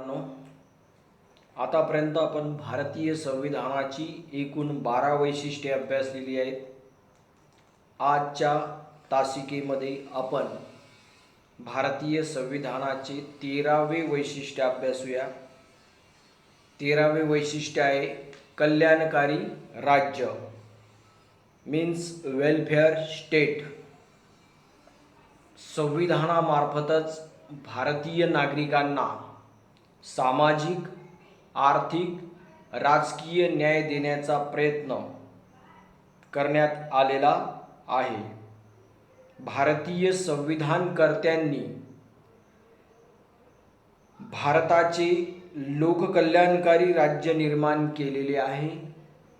मित्रांनो, आतापर्यंत आपण भारतीय संविधानाची एकूण 12 वैशिष्ट्ये अभ्यासलेली आहेत. आजच्या तासिकेमध्ये आपण भारतीय संविधानाचे 13वे वैशिष्ट्य अभ्यासूया. 13वे वैशिष्ट्य आहे कल्याणकारी राज्य, मीन्स वेलफेअर स्टेट. संविधानामार्फतच भारतीय नागरिकांना सामाजिक, आर्थिक, राजकीय न्याय देण्याचा प्रयत्न करण्यात आलेला आहे. भारतीय संविधानकर्त्यांनी भारताचे लोककल्याणकारी राज्य निर्माण केलेले आहे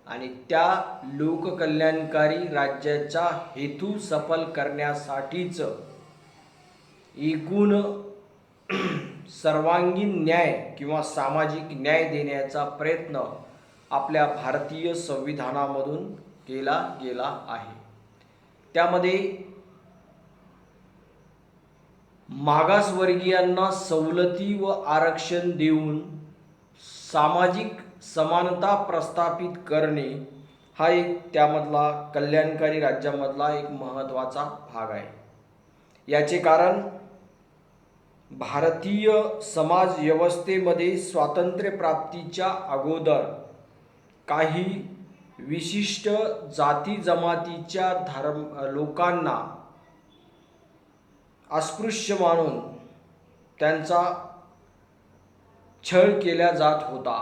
आणि त्या लोककल्याणकारी राज्याचा हेतू सफल करण्यासाठीच एकूण सर्वांगीण न्याय किंवा सामाजिक न्याय देण्याचा प्रयत्न आपल्या भारतीय संविधानामधून केला गेला आहे. त्यामध्ये मागासवर्गीयांना सवलती व आरक्षण देऊन सामाजिक समानता प्रस्थापित करणे हा एक त्यामधला कल्याणकारी राज्यामधला एक महत्त्वाचा भाग आहे. याचे कारण भारतीय समाज व्यवस्थेमध्ये स्वातंत्र्यप्राप्तीच्या अगोदर काही विशिष्ट जाती जमातीच्या लोकांना अस्पृश्य मानून त्यांचा छळ केला जात होता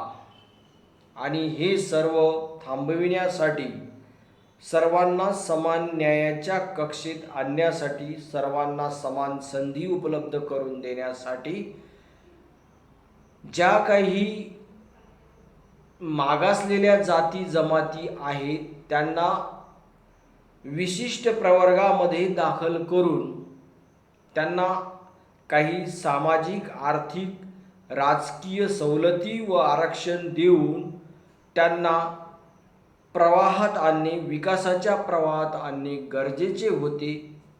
आणि हे सर्व थांबविण्यासाठी, सर्वांना समान न्यायाच्या कक्षेत आणण्यासाठी, सर्वांना समान संधी उपलब्ध करून देण्यासाठी ज्या काही मागासलेल्या जाती जमाती आहेत त्यांना विशिष्ट प्रवर्गामध्ये दाखल करून त्यांना काही सामाजिक, आर्थिक, राजकीय सवलती व आरक्षण देऊन त्यांना प्रवाहात आणणे, विकासाच्या प्रवाहात आणणे गरजेचे होते.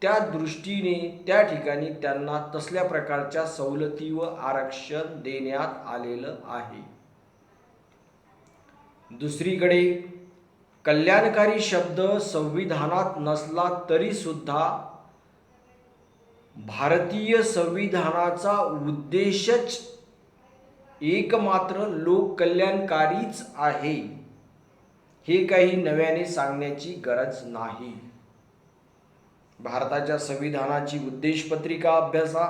त्या दृष्टीने त्या ठिकाणी त्यांना तसल्या प्रकारच्या सवलती व आरक्षण देण्यात आलेलं आहे. दुसरीकडे कल्याणकारी शब्द संविधानात नसला तरी सुद्धा भारतीय संविधानाचा उद्देशच एकमात्र लोककल्याणकारीच आहे, हे काही नव्याने सांगण्याची गरज नाही. भारताच्या संविधानाची उद्देशपत्रिका अभ्यासा.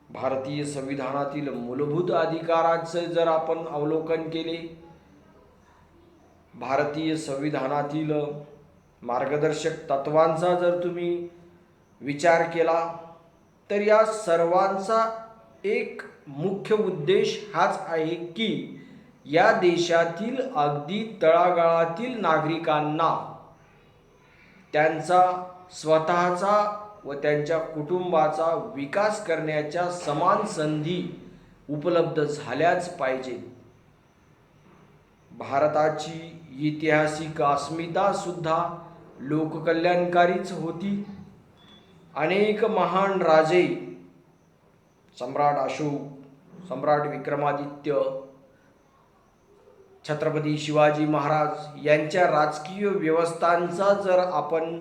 भारतीय संविधानातील मूलभूत अधिकारांचे जर आपण अवलोकन केले, भारतीय संविधानातील मार्गदर्शक तत्वांचा जर तुम्ही विचार केला, तर या सर्वांचा एक मुख्य उद्देश हाच आहे की या देशातील अगदी तळागाळातील नागरिकांना त्यांचा स्वतःचा व त्यांच्या कुटुंबाचा विकास करण्याच्या समान संधी उपलब्ध झाल्याच पाहिजेत. भारताची ऐतिहासिक अस्मिता सुद्धा लोककल्याणकारीच होती. अनेक महान राजे, सम्राट अशोक, सम्राट विक्रमादित्य, छत्रपती शिवाजी महाराज यांच्या राजकीय व्यवस्थांचा जर आपण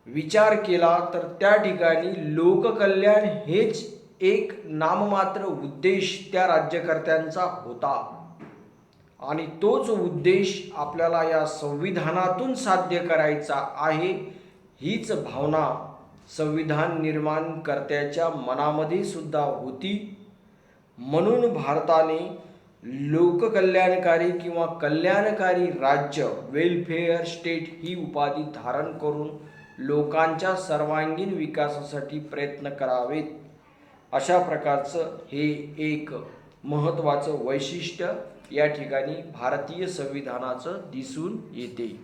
विचार केला तर त्या ठिकाणी लोककल्याण हेच एक नाममात्र उद्देश त्या राज्यकर्त्यांचा होता आणि तोच उद्देश आपल्याला या संविधानातून साध्य करायचा आहे. हीच भावना संविधान निर्माणकर्त्याच्या मनामध्ये सुद्धा होती. म्हणून भारताने लोककल्याणकारी किंवा कल्याणकारी राज्य, वेलफेअर स्टेट ही उपाधी धारण करून लोकांच्या सर्वांगीण विकासासाठी प्रयत्न करावेत, अशा प्रकारचं हे एक महत्त्वाचं वैशिष्ट्य या ठिकाणी भारतीय संविधानाचं दिसून येते.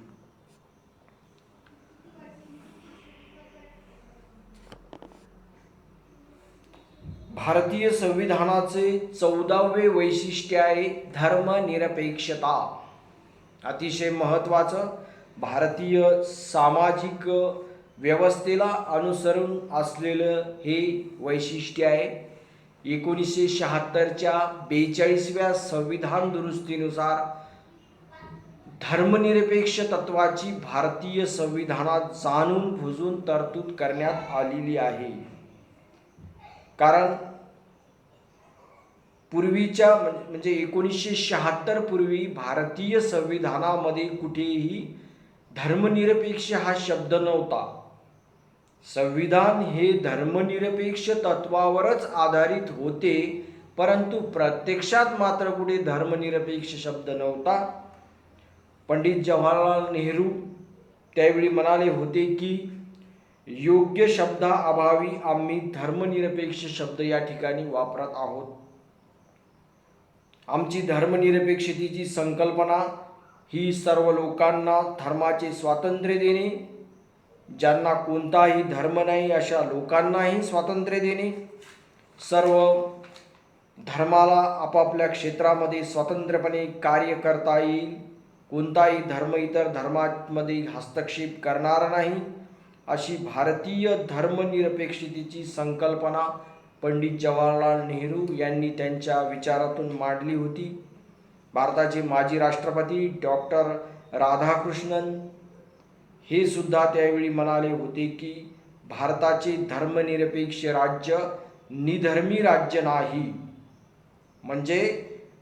भारतीय संविधानाचे 14वे वैशिष्ट्य आहे धर्मनिरपेक्षता. अतिशय महत्त्वाचं भारतीय सामाजिक व्यवस्थेला अनुसरून असलेलं हे वैशिष्ट्य आहे. 1976च्या 42व्या संविधान दुरुस्तीनुसार धर्मनिरपेक्ष तत्वाची भारतीय संविधानात जाणून बुजून तरतूद करण्यात आलेली आहे. कारण पूर्वीच्या म्हणजे 1976 पूर्वी भारतीय संविधानामध्ये कुठेही धर्मनिरपेक्ष हा शब्द नव्हता. संविधान हे धर्मनिरपेक्ष तत्वावरच आधारित होते, परंतु प्रत्यक्षात मात्र कुठे धर्मनिरपेक्ष शब्द नव्हता. पंडित जवाहरलाल नेहरू त्यावेळी म्हणाले होते की योग्य शब्दाअभावी आम्ही धर्मनिरपेक्ष शब्द या ठिकाणी वापरत आहोत. आमची धर्मनिरपेक्षतेची संकल्पना ही सर्व लोकांना धर्माचे स्वातंत्र्य देणे, ज्यांना कोणताही धर्म नाही अशा लोकांनाही स्वातंत्र्य देणे, सर्व धर्माला आपापल्या क्षेत्रामध्ये स्वतंत्रपणे कार्य करता येईल, कोणताही धर्म इतर धर्मांमध्ये हस्तक्षेप करणार नाही, अशी भारतीय धर्मनिरपेक्षतेची संकल्पना पंडित जवाहरलाल नेहरू यांनी त्यांच्या विचारातून मांडली होती. भारताचे माजी राष्ट्रपती डॉक्टर राधाकृष्णन हे सुद्धा त्यावेळी म्हणाले होते की भारताचे धर्मनिरपेक्ष राज्य निधर्मी राज्य नाही. म्हणजे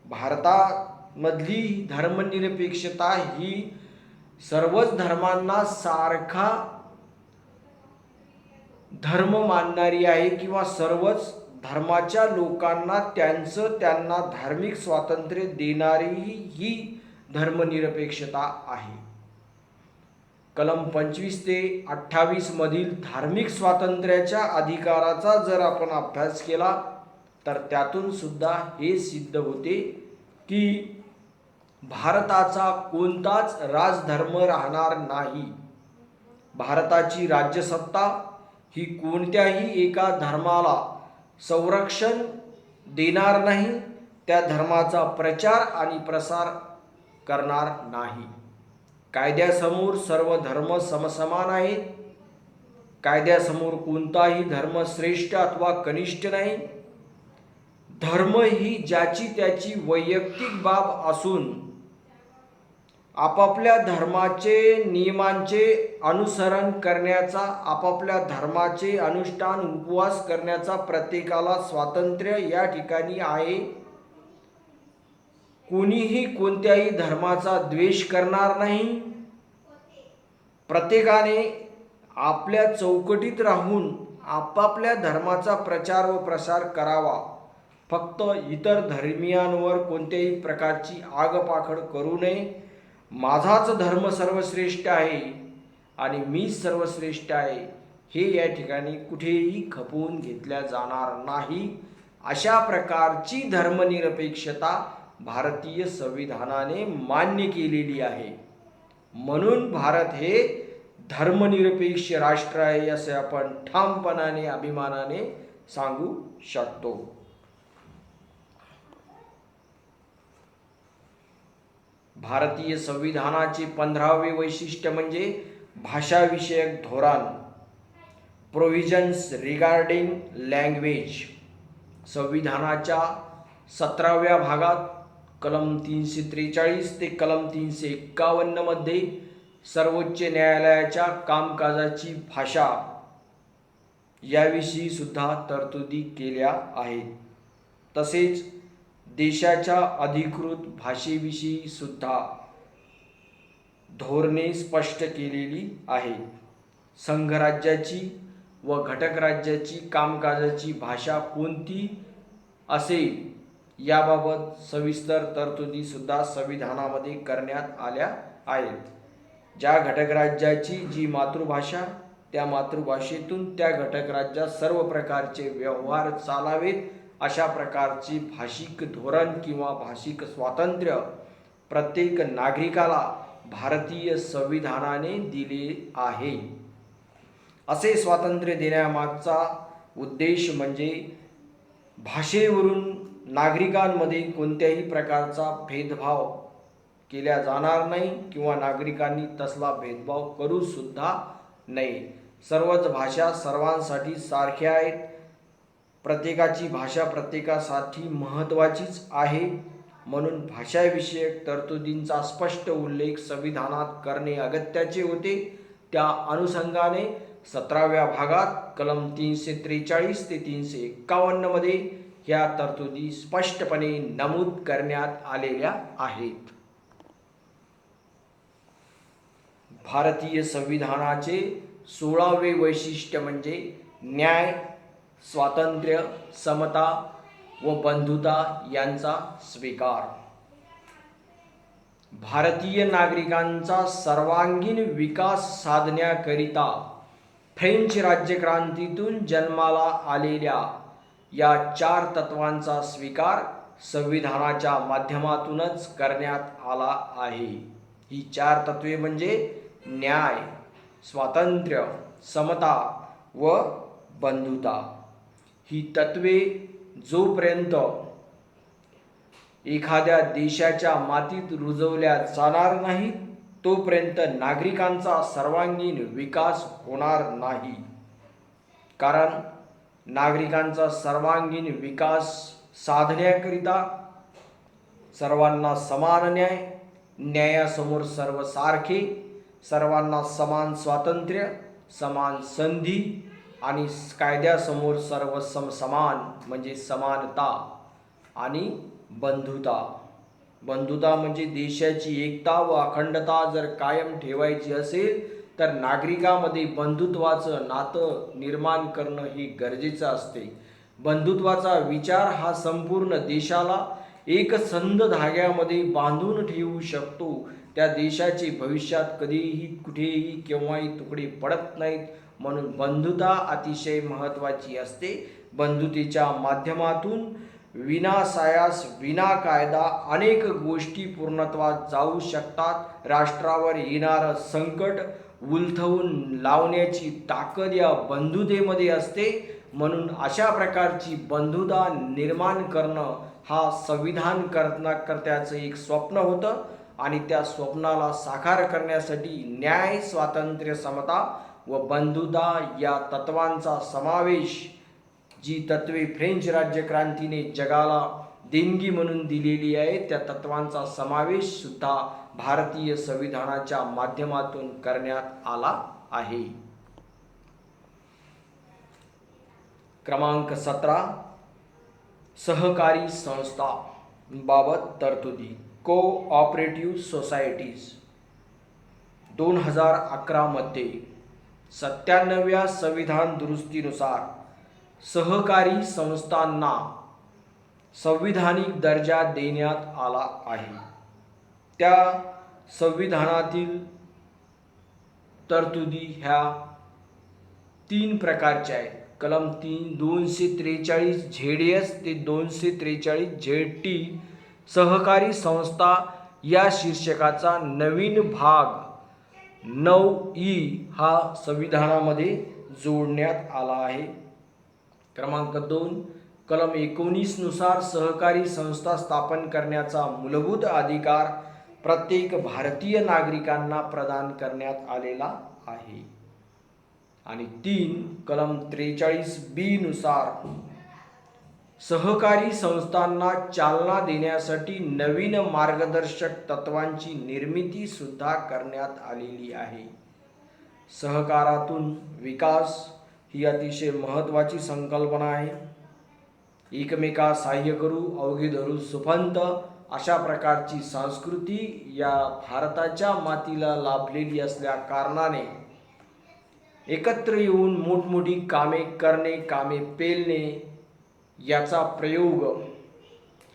भारतामधली धर्मनिरपेक्षता ही सर्वच धर्मांना सारखा धर्म मानणारी आहे किंवा सर्वच धर्माच्या लोकांना त्यांना धार्मिक स्वातंत्र्य देणारी ही धर्मनिरपेक्षता आहे. कलम 25 ते 28 मधील धार्मिक स्वातंत्र्याच्या अधिकाराचा जर आपण अभ्यास केला तर त्यातून सुद्धा हे सिद्ध होते की भारताचा कोणताच राजधर्म राहणार नाही. भारताची राज्यसत्ता ही कोणत्याही एका धर्माला संरक्षण देणार नाही, त्या धर्माचा प्रचार आणि प्रसार करणार नाही. कायद्यासमोर सर्व धर्म समसमान आहेत. कायद्यासमोर कोणताही धर्म श्रेष्ठ अथवा कनिष्ठ नाही. धर्म ही ज्याची त्याची वैयक्तिक बाब असून आपापल्या धर्माचे नियमांचे अनुसरण करण्याचा, आपापल्या धर्माचे अनुष्ठान उपवास करण्याचा प्रत्येकाला स्वातंत्र्य या ठिकाणी आहे. कोणीही कोणत्याही धर्माचा द्वेष करणार नाही. प्रत्येकाने आपल्या चौकटीत राहून आपापल्या धर्माचा प्रचार व प्रसार करावा. फक्त इतर धर्मियांवर कोणत्याही प्रकारची आगपाखड करू नये. माझाच धर्म सर्वश्रेष्ठ आहे आणि मी सर्वश्रेष्ठ आहे हे या ठिकाणी कुठेही खपवून घेतल्या जाणार नाही. अशा प्रकारची धर्मनिरपेक्षता भारतीय संविधानाने मान्य केलेली आहे. म्हणून भारत हे धर्मनिरपेक्ष राष्ट्र आहे असे आपण ठामपणाने अभिमानाने सांगू शकतो. भारतीय संविधानाचे 15वे वैशिष्ट्य म्हणजे भाषाविषयक धोरण. Provisions regarding language. संविधानाच्या 17व्या भागात कलम 343 ते कलम 351 मध्ये सर्वोच्च न्यायालयाच्या कामकाजाची भाषा याविषयी सुद्धा तरतुदी केल्या आहेत. तसेच देशाच्या अधिकृत भाषेविषयी सुद्धा धोरणे स्पष्ट केलेली आहेत. संघराज्याची व घटक राज्याची कामकाजाची भाषा कोणती असेल याबाबत सविस्तर तरतुदी सुद्धा संविधानामध्ये करण्यात आल्या आहेत. ज्या घटक राज्याची जी मातृभाषा, त्या मातृभाषेतून त्या घटक राज्यात सर्व प्रकारचे व्यवहार चालावेत अशा प्रकारचे भाषिक धोरण किंवा भाषिक स्वातंत्र्य प्रत्येक नागरिकाला भारतीय संविधानाने दिले आहे. असे स्वातंत्र्य देण्यामागचा उद्देश म्हणजे भाषेवरून नागरिकांमध्ये कोणत्याही प्रकारचा भेदभाव केला जाणार नाही किंवा नागरिकांनी तसला भेदभाव करू सुद्धा नये. सर्वच भाषा सर्वांसाठी सारख्या आहेत. प्रत्येकाची भाषा प्रत्येकासाठी महत्त्वाचीच आहे, म्हणून भाषाविषयक तरतुदींचा स्पष्ट उल्लेख संविधानात करणे अगत्याचे होते. त्या अनुषंगाने 17व्या भागात कलम 343 ते 351 मध्ये ह्या तरतुदी स्पष्टपणे नमूद करण्यात आलेल्या आहेत. भारतीय संविधानाचे 16वे वैशिष्ट्य म्हणजे न्याय, स्वातंत्र्य, समता व बंधुता यांचा स्वीकार. भारतीय नागरिकांचा सर्वांगीण विकास साधण्याकरिता फ्रेंच राज्यक्रांतीतून जन्माला आलेल्या या 4 तत्वांचा स्वीकार संविधानाच्या माध्यमातूनच करण्यात आला आहे. ही 4 तत्वे म्हणजे न्याय, स्वातंत्र्य, समता व बंधुता. ही तत्वे जोपर्यंत एखाद्या देशाच्या मातीत रुजवल्या जाणार नाहीत तोपर्यंत नागरिकांचा सर्वांगीण विकास होणार नाही. कारण नागरिकांचा सर्वांगीण विकास साधण्याकरिता सर्वांना समान न्याय, न्यायासमोर सर्व सारखे, सर्वांना समान स्वातंत्र्य, समान संधी आणि कायद्यासमोर सर्व समान म्हणजे समानता आणि बंधुता. बंधुता म्हणजे देशाची एकता व अखंडता जर कायम ठेवायची असेल तर नागरिकांमध्ये बंधुत्वाचं नातं निर्माण करणं हे गरजेचं असते. बंधुत्वाचा विचार हा संपूर्ण देशाला एक संध धाग्यामध्ये बांधून ठेवू शकतो. त्या देशाचे भविष्यात कधीही कुठेही केव्हाही तुकडे पडत नाहीत. म्हणून बंधुता अतिशय महत्त्वाची असते. बंधुतेच्या माध्यमातून विनासायास विनाकायदा अनेक गोष्टी पूर्णत्वास जाऊ शकतात. राष्ट्रावर येणारं संकट उलथवून लावण्याची ताकद या बंधुतेमध्ये असते. म्हणून अशा प्रकारची बंधुता निर्माण करणं हा संविधान कर्त्याचं एक स्वप्न होतं आणि त्या स्वप्नाला साकार करण्यासाठी न्याय, स्वातंत्र्य, समता व बंधुता या तत्वांचा समावेश, जी तत्वे फ्रेंच राज्यक्रांतीने जगाला देणगी म्हणून दिलेली आहे, त्या तत्वांचा समावेश सुद्धा भारतीय संविधानाच्या माध्यमातून करण्यात आला आहे. क्रमांक 17 सहकारी संस्था बाबत तरतुदी. कोऑपरेटिव्ह सोसायटीज 2011 मध्ये 97व्या संविधान दुरुस्तीनुसार सहकारी संस्थांना संविधानिक दर्जा देण्यात आला आहे. त्या संविधानातील तरतुदी ह्या 3 प्रकारच्या आहेत. कलम 243 ZS ते 243 ZT सहकारी संस्था या शीर्षकाचा नवीन भाग 9E हा संविधानामध्ये जोडण्यात आला आहे. क्रमांक 2 कलम 19 नुसार सहकारी संस्था स्थापन करण्याचा मूलभूत अधिकार प्रत्येक भारतीय नागरिकांना प्रदान करण्यात आलेला आहे. आणि 3 कलम 43B नुसार सहकारी संस्थांना चालना देण्यासाठी नवीन मार्गदर्शक तत्वांची निर्मिती सुद्धा करण्यात आलेली आहे. सहकारातून विकास ही अतिशय महत्त्वाची संकल्पना आहे. एकमेका सहाय्य करू अवघे धरू सुपंथ अशा प्रकारची संस्कृती या भारताच्या मातीला लाभलेली असल्या कारणाने एकत्र येऊन मोठमोठी कामे करणे, कामे पेलणे याचा प्रयोग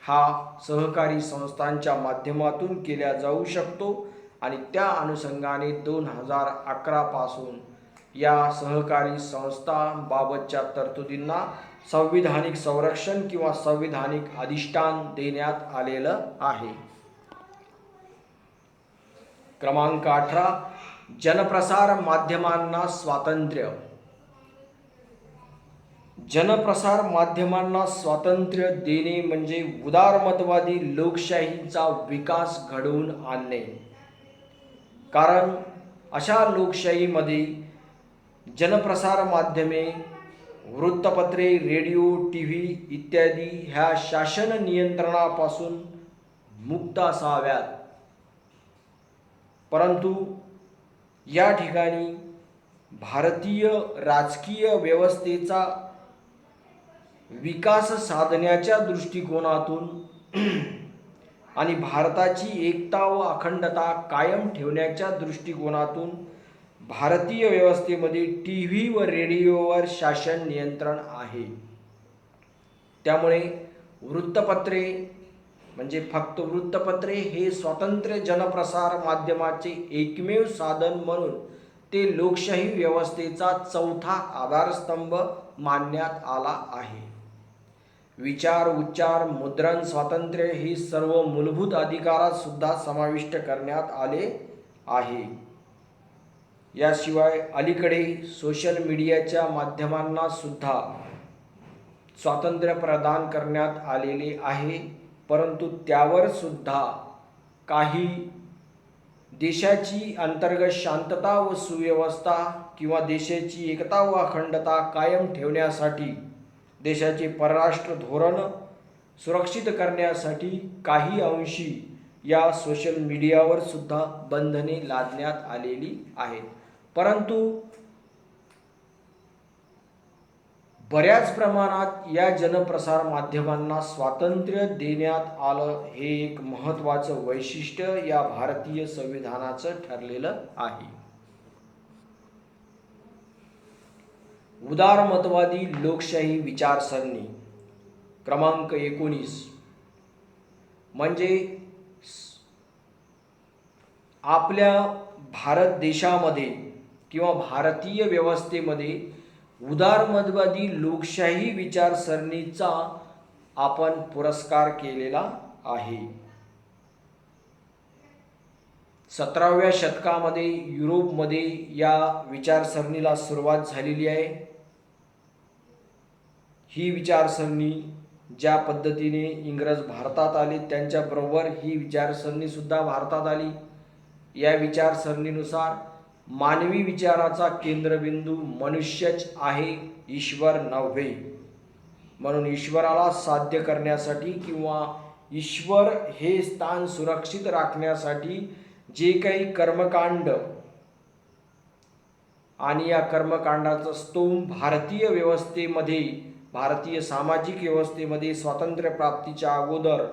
हा सहकारी संस्थांच्या माध्यमातून केला जाऊ शकतो. आणि त्या अनुषंगाने 2011 पासून या सहकारी संस्थांबाबतच्या तरतुदींना संविधानिक संरक्षण किंवा संविधानिक अधिष्ठान देण्यात आलेलं आहे. क्रमांक 18 जनप्रसार माध्यमांना स्वातंत्र्य. जनप्रसार माध्यमांना स्वातंत्र्य देणे म्हणजे उदारमतवादी लोकशाहीचा विकास घडवून आणणे. कारण अशा लोकशाहीमध्ये जनप्रसार माध्यमे वृत्तपत्रे, रेडिओ, टीव्ही इत्यादी ह्या शासन नियंत्रणापासून मुक्त असाव्यात. परंतु या ठिकाणी भारतीय राजकीय व्यवस्थेचा विकास साधण्याच्या दृष्टिकोनातून आणि भारताची एकता व अखंडता कायम ठेवण्याच्या दृष्टिकोनातून भारतीय व्यवस्थेमध्ये टीव्ही व रेडिओवर शासन नियंत्रण आहे. त्यामुळे वृत्तपत्रे म्हणजे फक्त वृत्तपत्रे हे स्वतंत्र जनप्रसार माध्यमाचे एकमेव साधन म्हणून ते लोकशाही व्यवस्थेचा चौथा आधारस्तंभ मानण्यात आला आहे. विचार, उच्चार, मुद्रण स्वातंत्र्य ही सर्व मूलभूत अधिकारात सुद्धा समाविष्ट करण्यात आले आहे. याशिवाय अलीकडे सोशल मीडियाच्या माध्यमांना सुद्धा स्वातंत्र्य प्रदान करण्यात आलेले आहे. परंतु त्यावर सुद्धा काही देशाची अंतर्गत शांतता व सुव्यवस्था किंवा देशाची एकता व अखंडता कायम ठेवण्यासाठी, देशाचे परराष्ट्र धोरण सुरक्षित करण्यासाठी काही अंशी या सोशल मीडियावर सुद्धा बंधने लादण्यात आलेली आहेत. परंतु बऱ्याच प्रमाणात या जनप्रसार माध्यमांना स्वातंत्र्य देण्यात आलं हे एक महत्त्वाचं वैशिष्ट्य या भारतीय संविधानाचं ठरलेलं आहे. उदारमतवादी लोकशाही विचारसरणी क्रमांक 19 म्हणजे आपल्या भारत देशामध्ये किंवा भारतीय व्यवस्थेमध्ये उदारमतवादी लोकशाही विचारसरणीचा आपण पुरस्कार केलेला आहे. 17व्या शतकामध्ये युरोपमध्ये या विचारसरणीला सुरुवात झालेली आहे. ही विचारसरणी ज्या पद्धतीने इंग्रज भारतात आले त्यांच्याबरोबर ही विचारसरणी सुद्धा भारतात आली. या विचारसरणीनुसार मानवी विचाराचा केंद्रबिंदू मनुष्यच आहे, ईश्वर नव्हे. म्हणून ईश्वराला साध्य करण्यासाठी किंवा ईश्वर हे स्थान सुरक्षित राखण्यासाठी जे काही कर्मकांड आणि या कर्मकांडाचं स्तोम भारतीय व्यवस्थेमध्ये, भारतीय सामाजिक व्यवस्थेमध्ये स्वातंत्र्य प्राप्तीच्या अगोदर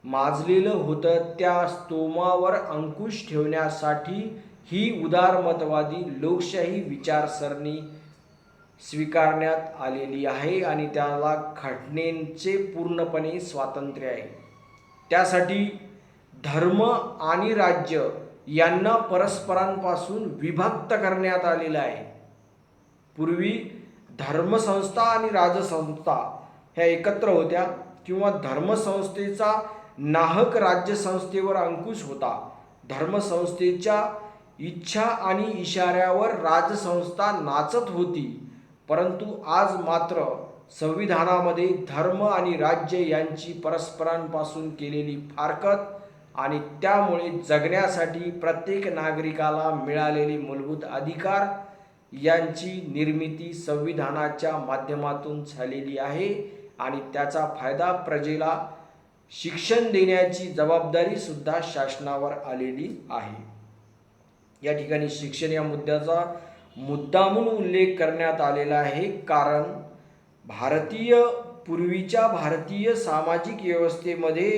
माजलेलं होतं, त्या स्तोमावर अंकुश ठेवण्यासाठी ही उदारमतवादी लोकशाही विचारसरणी स्वीकारण्यात आलेली आहे आणि त्याला घटनेचे पूर्णपणे स्वातंत्र्य आहे. त्यासाठी धर्म आणि राज्य यांना परस्परांपासून विभक्त करण्यात आलेलं आहे. पूर्वी धर्मसंस्था आणि राजसंस्था ह्या एकत्र होत्या किंवा धर्मसंस्थेचा नाहक राज्यसंस्थेवर अंकुश होता. धर्मसंस्थेच्या इच्छा आणि इशाऱ्यावर राजसंस्था नाचत होती. परंतु आज मात्र संविधानामध्ये धर्म आणि राज्य यांची परस्परांपासून केलेली फारकत आणि त्यामुळे जगण्यासाठी प्रत्येक नागरिकाला मिळालेले मूलभूत अधिकार यांची निर्मिती संविधानाच्या माध्यमातून झालेली आहे आणि त्याचा फायदा प्रजेला शिक्षण देण्याची जबाबदारी सुद्धा शासनावर आलेली आहे. या ठिकाणी शिक्षण या मुद्द्याचा मुद्दामून उल्लेख करण्यात आलेला आहे, कारण पूर्वीच्या भारतीय सामाजिक व्यवस्थेमध्ये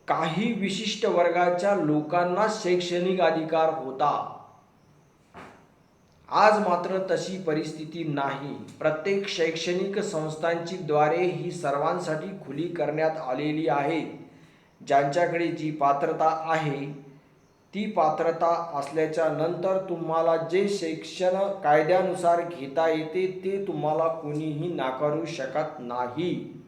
काही विशिष्ट वर्गाच्या लोकांना शैक्षणिक अधिकार होता. आज मात्र तशी परिस्थिती नाही. प्रत्येक शैक्षणिक संस्थांची द्वारे ही सर्वांसाठी खुली करण्यात आलेली आहे. ज्यांच्याकडे जी पात्रता आहे ती पात्रता असल्याच्या नंतर तुम्हाला जे शिक्षण कायद्यानुसार घेता येते ते तुम्हाला कोणीही नाकारू शकत नाही.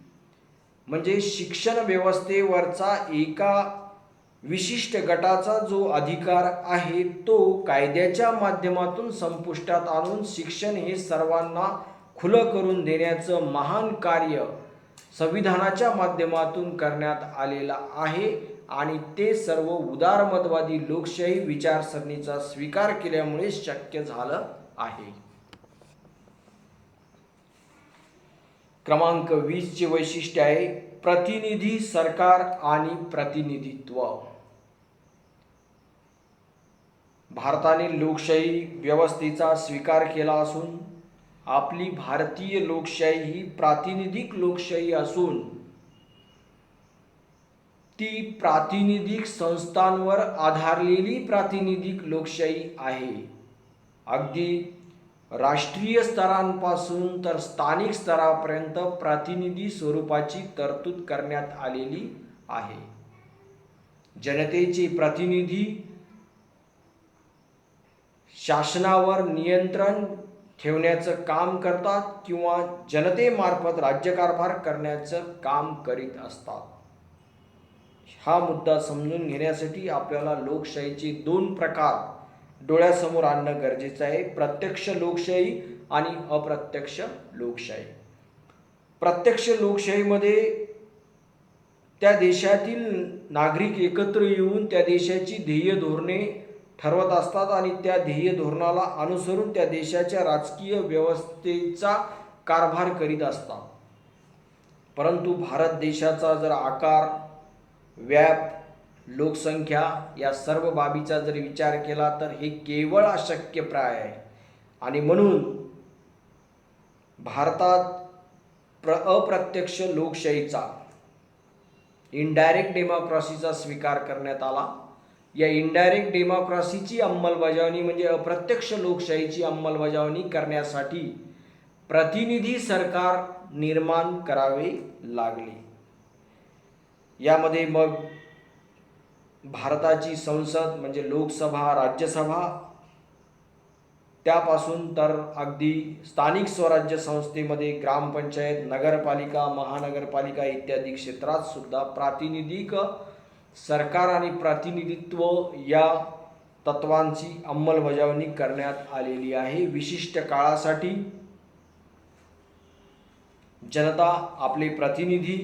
म्हणजे शिक्षण व्यवस्थेवरचा एका विशिष्ट गटाचा जो अधिकार आहे तो कायद्याच्या माध्यमातून संपुष्टात आणून शिक्षण हे सर्वांना खुलं करून देण्याचं महान कार्य संविधानाच्या माध्यमातून करण्यात आलेलं आहे आणि ते सर्व उदारमतवादी लोकशाही विचारसरणीचा स्वीकार केल्यामुळे शक्य झालं आहे. क्रमांक 20 चे वैशिष्ट्य आहे प्रतिनिधी सरकार आणि प्रतिनिधित्व. भारताने लोकशाही व्यवस्थेचा स्वीकार केला असून आपली भारतीय लोकशाही ही प्रातिनिधिक लोकशाही असून ती प्रातिनिधिक संस्थांवर आधारलेली प्रातिनिधिक लोकशाही आहे. अगदी राष्ट्रीय स्तरांपासून तर स्थानिक स्तरापर्यंत प्रातिनिधी स्वरूपाची तरतूद करण्यात आलेली आहे. जनतेचे प्रतिनिधी शासनावर नियंत्रण ठेवण्याचं काम करतात किंवा जनतेमार्फत राज्यकारभार करण्याचं काम करीत असतात. हा मुद्दा समजून घेण्यासाठी आपल्याला लोकशाहीचे 2 प्रकार डोळ्यासमोर आणणं गरजेचं आहे, प्रत्यक्ष लोकशाही आणि अप्रत्यक्ष लोकशाही. प्रत्यक्ष लोकशाहीमध्ये त्या देशातील नागरिक एकत्र येऊन त्या देशाची ध्येय धोरणे ठरवत असतात आणि त्या ध्येय धोरणाला अनुसरून त्या देशाच्या राजकीय व्यवस्थेचा कारभार करीत असतात. परंतु भारत देशाचा जर आकार, व्याप, लोकसंख्या या सर्व बाबीचा जर विचार केला तर हे केवळ अशक्यप्राय आहे. आणि म्हणून भारतात अप्रत्यक्ष लोकशाहीचा, इनडायरेक्ट डेमोक्रेसीचा स्वीकार करण्यात आला. या इनडायरेक्ट डेमोक्रेसीची अंमलबजावणी म्हणजे अप्रत्यक्ष लोकशाहीची अंमलबजावणी करण्यासाठी प्रतिनिधी सरकार निर्माण करावे लागले. यामध्ये मग भारताची संसद म्हणजे लोकसभा, राज्यसभा, त्यापासून तर अगदी स्थानिक स्वराज्य संस्थेमध्ये ग्रामपंचायत, नगरपालिका, महानगरपालिका इत्यादी क्षेत्रात सुद्धा प्रातिनिधिक सरकार आणि प्रतिनिधित्व या तत्वांची अंमलबजावणी करण्यात आलेली आहे. विशिष्ट काळासाठी जनता आपले प्रतिनिधी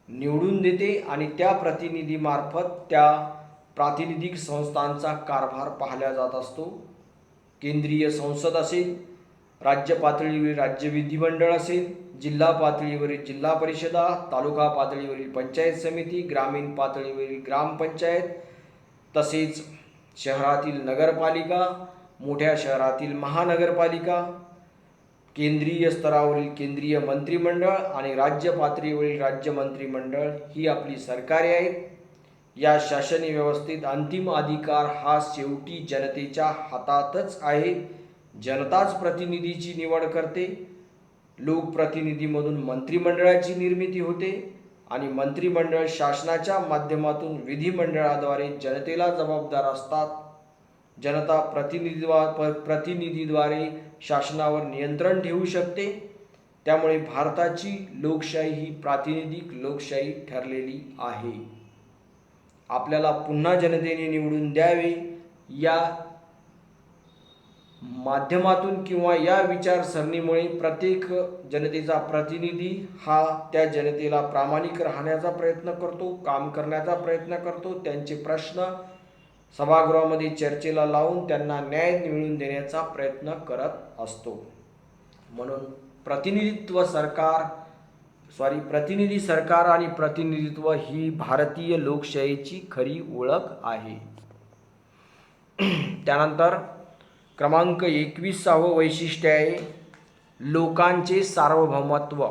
निवडून देते आणि त्या प्रतिनिधीमार्फत त्या प्रातिनिधिक संस्थांचा कारभार पाहिला जात असतो. केंद्रीय संसद असेल, राज्य पातळीवरील राज्य विधिमंडळ असेल, जिल्हा पातळीवरील जिल्हा परिषदा, तालुका पातळीवरील पंचायत समिती, ग्रामीण पातळीवरील ग्रामपंचायत, तसेच शहरातील नगरपालिका, मोठ्या शहरातील महानगरपालिका, केंद्रीय स्तरावरील केंद्रीय मंत्रिमंडळ आणि राज्य पातळीवरील राज्य मंत्रिमंडळ ही आपली सरकारे आहेत. या शासनीय व्यवस्थेत अंतिम अधिकार हा शेवटी जनतेच्या हातातच आहे. जनताच प्रतिनिधीची निवड करते. लोकप्रतिनिधीमधून मंत्रिमंडळाची निर्मिती होते आणि मंत्रिमंडळ शासनाच्या माध्यमातून विधिमंडळाद्वारे जनतेला जबाबदार असतात. जनता प्रतिनिधीद्वारे शासनावर नियंत्रण ठेवू शकते. त्यामुळे भारताची लोकशाही ही प्रातिनिधिक लोकशाही ठरलेली आहे. आपल्याला पुन्हा जनतेने निवडून द्यावे या माध्यमातून किंवा या विचारसरणीमुळे प्रत्येक जनतेचा प्रतिनिधी हा त्या जनतेला प्रामाणिक राहण्याचा प्रयत्न करतो, काम करण्याचा प्रयत्न करतो, त्यांचे प्रश्न सभागृहामध्ये चर्चेला लावून त्यांना न्याय मिळवून देण्याचा प्रयत्न करत असतो. म्हणून प्रतिनिधी सरकार आणि प्रतिनिधित्व ही भारतीय लोकशाहीची खरी ओळख आहे. त्यानंतर क्रमांक 21 वैशिष्ट्य आहे लोकांचे सार्वभौमत्व.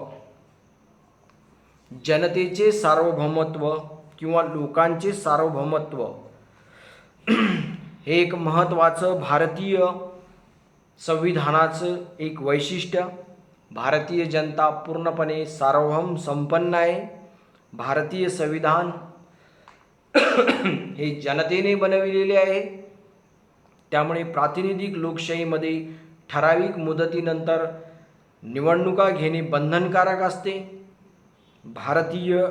जनतेचे सार्वभौमत्व किंवा लोकांचे सार्वभौमत्व हे एक महत्त्वाचं भारतीय संविधानाचं एक वैशिष्ट्य. भारतीय जनता पूर्णपणे सार्वभौम संपन्न आहे. भारतीय संविधान हे जनतेने बनविलेले आहे. त्यामुळे प्रातिनिधिक लोकशाहीमध्ये ठराविक मुदतीनंतर निवडणुका घेणे बंधनकारक असते. भारतीय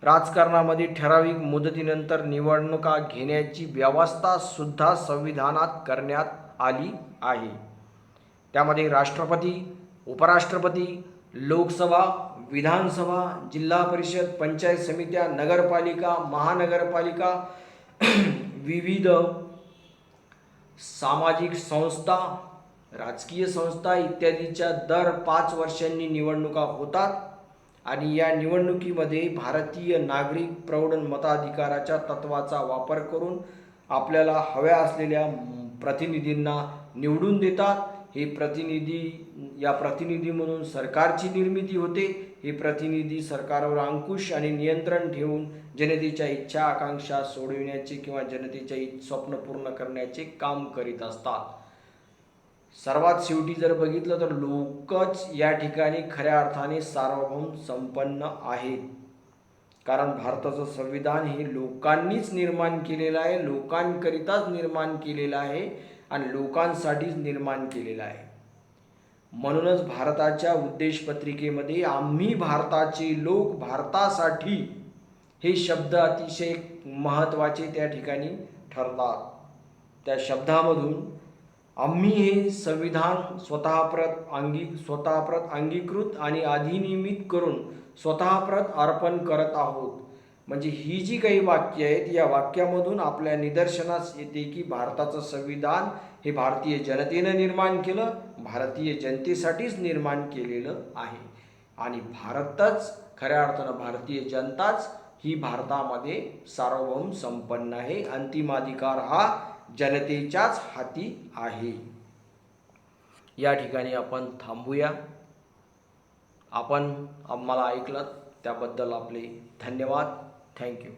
राजकारणामध्ये ठराविक मुदतीनंतर निवडणुका घेण्याची व्यवस्था सुद्धा संविधानात करण्यात आली आहे. त्यामध्ये राष्ट्रपती, उपराष्ट्रपती, लोकसभा, विधानसभा, जिल्हा परिषद, पंचायत समित्या, नगरपालिका, महानगरपालिका, विविध सामाजिक संस्था राजकीय संस्था इत्यादीच्या दर 5 वर्षांनी निवडणुका होतात आणि या निवडणुकीमध्ये भारतीय नागरिक प्रौढ मताधिकाराच्या तत्वाचा वापर करून आपल्याला हव्या असलेल्या प्रतिनिधींना निवडून देतात. या प्रतिनिधी म्हणून सरकारची निर्मिती होते. हे प्रतिनिधी सरकारवर अंकुश आणि नियंत्रण ठेवून जनतेच्या इच्छा आकांक्षा सोडविण्याचे किंवा जनतेच्या स्वप्न पूर्ण करण्याचे काम करीत असतात. सर्वात शेवटी जर बघितलं तर लोकच या ठिकाणी खऱ्या अर्थाने सार्वभौम संपन्न आहेत. कारण भारताचं संविधान हे लोकांनीच निर्माण केलेलं आहे, लोकांकरिताच निर्माण केलेलं आहे आणि लोकांसाठीच निर्माण केलेलं आहे. म्हणूनच भारताच्या उद्देशपत्रिकेमध्ये आम्ही भारताचे लोक भारतासाठी हे शब्द अतिशय महत्त्वाचे त्या ठिकाणी ठरतात. त्या शब्दामधून आम्ही हे संविधान स्वतःप्रत अंगीकृत आणि अधिनियमित करून स्वतःप्रत अर्पण करत आहोत. म्हणजे ही जी काही वाक्य आहेत या वाक्यामधून आपल्या निदर्शनास येते की भारताचं संविधान हे भारतीय जनतेनं निर्माण केलं, भारतीय जनतेसाठीच निर्माण केलेलं आहे आणि भारतच खऱ्या अर्थानं भारतीय जनताच ही भारतामध्ये सार्वभौम संपन्न आहे. अंतिमाधिकार हा जनतेच्याच हाती आहे. या ठिकाणी आपण थांबूया. आपण आम्हाला ऐकलं त्याबद्दल आपले धन्यवाद. थँक्यू.